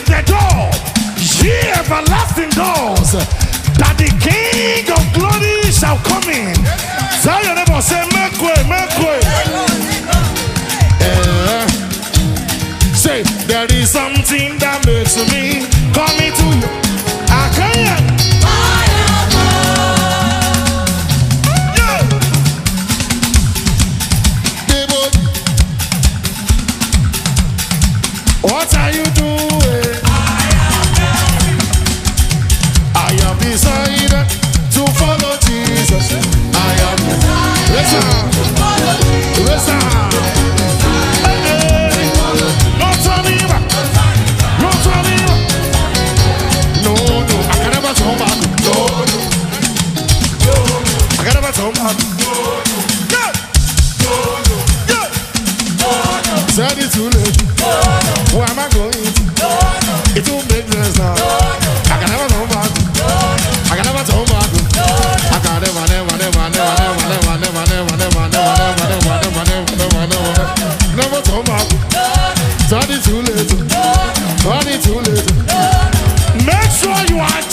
the door, ye everlasting doors, that the King of glory shall come in. Tell your neighbor, say, make way, make way. Say, there is something that makes me coming to you. I can't. What are you doing? I am decided to follow Jesus. I am decided to follow Jesus. Listen. No turning back. No turning back. No, no. I can never turn back. No, no. I can never turn back. Said it too late. Where am I going to? It won't make sense now. I can never turn back. I can never turn back. I can never turn back. Turn it too late. Turn it too late. Make sure you are